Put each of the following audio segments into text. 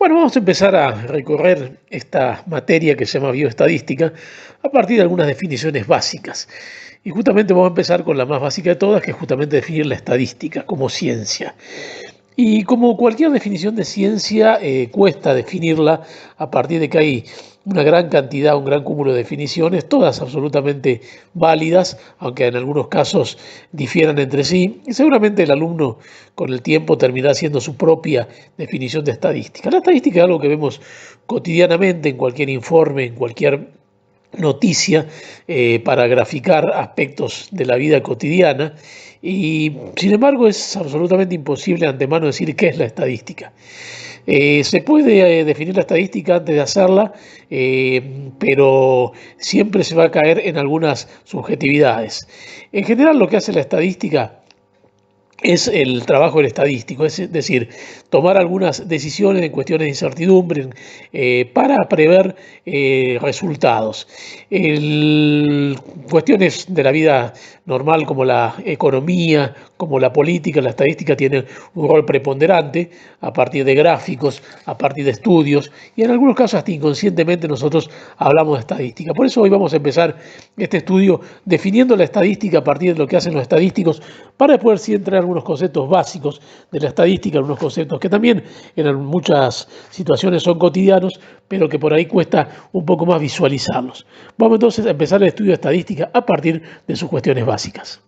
Bueno, vamos a empezar a recorrer esta materia que se llama bioestadística a partir de algunas definiciones básicas. Y justamente vamos a empezar con la más básica de todas, que es justamente definir la estadística como ciencia. Y como cualquier definición de ciencia, cuesta definirla a partir de que hay una gran cantidad, un gran cúmulo de definiciones, todas absolutamente válidas, aunque en algunos casos difieran entre sí. Y seguramente el alumno con el tiempo terminará haciendo su propia definición de estadística. La estadística es algo que vemos cotidianamente en cualquier informe, en cualquier noticia, para graficar aspectos de la vida cotidiana. Y sin embargo es absolutamente imposible de antemano decir qué es la estadística. Se puede definir la estadística antes de hacerla, pero siempre se va a caer en algunas subjetividades. En general, lo que hace la estadística es el trabajo del estadístico, es decir, tomar algunas decisiones en cuestiones de incertidumbre, para prever resultados. Cuestiones de la vida normal como la economía, como la política, la estadística tiene un rol preponderante a partir de gráficos, a partir de estudios, y en algunos casos hasta inconscientemente nosotros hablamos de estadística. Por eso hoy vamos a empezar este estudio definiendo la estadística a partir de lo que hacen los estadísticos, para poder sí entrar en algunos conceptos básicos de la estadística, algunos conceptos que también en muchas situaciones son cotidianos, pero que por ahí cuesta un poco más visualizarlos. Vamos entonces a empezar el estudio de estadística a partir de sus cuestiones básicas.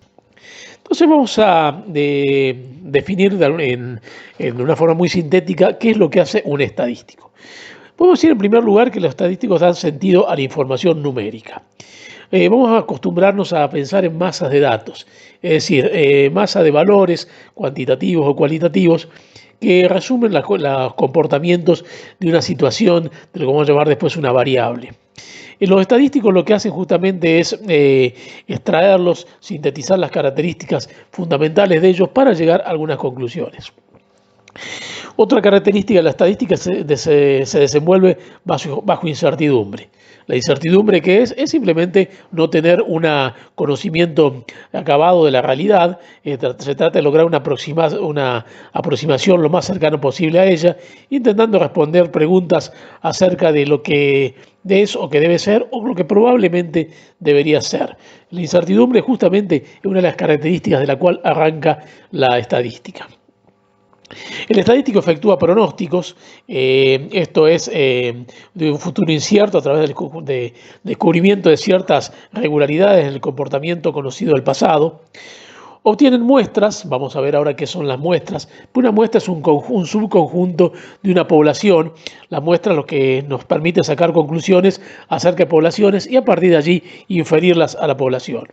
Entonces vamos a definir en una forma muy sintética qué es lo que hace un estadístico. Podemos decir en primer lugar que los estadísticos dan sentido a la información numérica. Vamos a acostumbrarnos a pensar en masas de datos, es decir, masa de valores cuantitativos o cualitativos que resumen los comportamientos de una situación, de lo que vamos a llamar después una variable. Los estadísticos lo que hacen justamente es extraerlos, sintetizar las características fundamentales de ellos para llegar a algunas conclusiones. Otra característica de la estadística se desenvuelve bajo incertidumbre. La incertidumbre que es simplemente no tener un conocimiento acabado de la realidad. Se trata de lograr una aproximación lo más cercano posible a ella, intentando responder preguntas acerca de lo que es o que debe ser o lo que probablemente debería ser. La incertidumbre justamente es una de las características de la cual arranca la estadística. El estadístico efectúa pronósticos, esto es, de un futuro incierto a través del descubrimiento de ciertas regularidades en el comportamiento conocido del pasado. Obtienen muestras, vamos a ver ahora qué son las muestras. Una muestra es un subconjunto de una población. La muestra es lo que nos permite sacar conclusiones acerca de poblaciones y a partir de allí inferirlas a la población.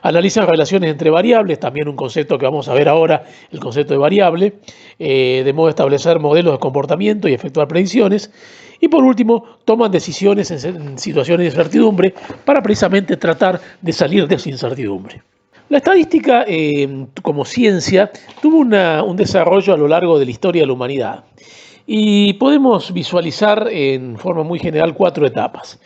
Analizan relaciones entre variables, también un concepto que vamos a ver ahora, el concepto de variable, de modo de establecer modelos de comportamiento y efectuar predicciones. Y por último, toman decisiones en situaciones de incertidumbre para precisamente tratar de salir de esa incertidumbre. La estadística, como ciencia, tuvo un desarrollo a lo largo de la historia de la humanidad. Y podemos visualizar en forma muy general 4 etapas.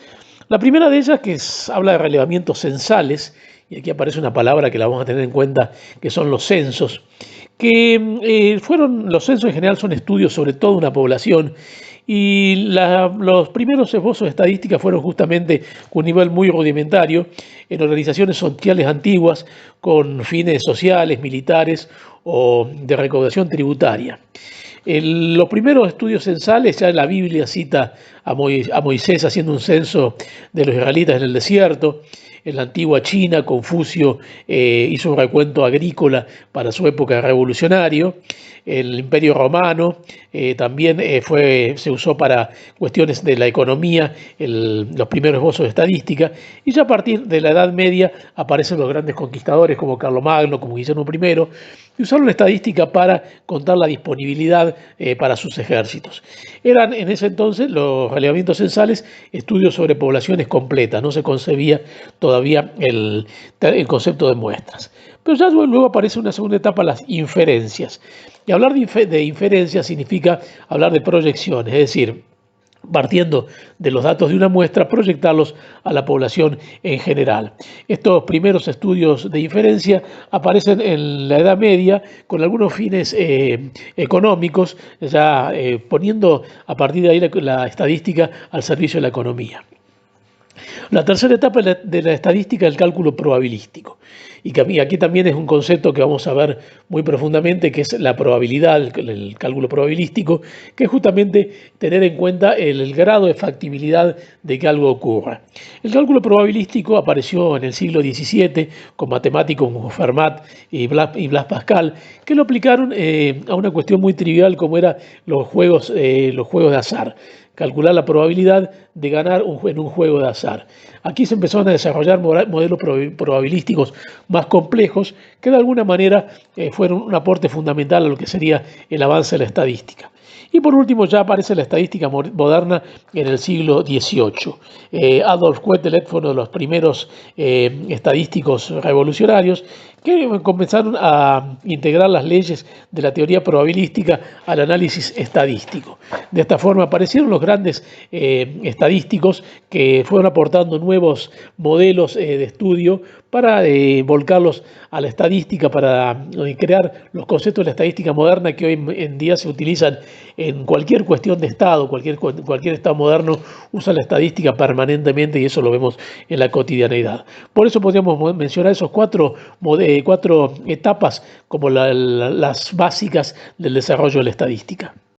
La primera de ellas, habla de relevamientos censales, y aquí aparece una palabra que la vamos a tener en cuenta, que son los censos, los censos en general son estudios sobre toda una población, y los primeros esbozos de estadística fueron justamente con un nivel muy rudimentario, en organizaciones sociales antiguas, con fines sociales, militares o de recaudación tributaria. Los primeros estudios censales, ya la Biblia cita a Moisés haciendo un censo de los israelitas en el desierto. En la antigua China, Confucio hizo un recuento agrícola para su época revolucionario. El Imperio Romano también se usó para cuestiones de la economía, los primeros esbozos de estadística, y ya a partir de la Edad Media aparecen los grandes conquistadores como Carlomagno, como Guillermo I, y usaron la estadística para contar la disponibilidad para sus ejércitos. Eran en ese entonces los relevamientos censales estudios sobre poblaciones completas, no se concebía todavía el concepto de muestras. Pero ya luego aparece una segunda etapa, las inferencias. Y hablar de inferencias significa hablar de proyecciones, es decir, partiendo de los datos de una muestra, proyectarlos a la población en general. Estos primeros estudios de inferencia aparecen en la Edad Media con algunos fines económicos, ya poniendo a partir de ahí la estadística al servicio de la economía. La tercera etapa de la estadística es el cálculo probabilístico. Y que aquí también es un concepto que vamos a ver muy profundamente, que es la probabilidad, el cálculo probabilístico, que es justamente tener en cuenta el grado de factibilidad de que algo ocurra. El cálculo probabilístico apareció en el siglo XVII con matemáticos como Fermat y Blas Pascal, que lo aplicaron a una cuestión muy trivial como eran los juegos de azar, calcular la probabilidad de ganar en un juego de azar. Aquí se empezaron a desarrollar modelos probabilísticos más complejos que de alguna manera fueron un aporte fundamental a lo que sería el avance de la estadística. Y por último ya aparece la estadística moderna en el siglo XVIII. Adolf Quetelet fue uno de los primeros estadísticos revolucionarios que comenzaron a integrar las leyes de la teoría probabilística al análisis estadístico. De esta forma aparecieron los grandes estadísticos que fueron aportando nuevos modelos de estudio para volcarlos a la estadística, para crear los conceptos de la estadística moderna que hoy en día se utilizan en cualquier cuestión de Estado. Cualquier Estado moderno usa la estadística permanentemente y eso lo vemos en la cotidianeidad. Por eso podríamos mencionar esos cuatro etapas como las básicas del desarrollo de la estadística.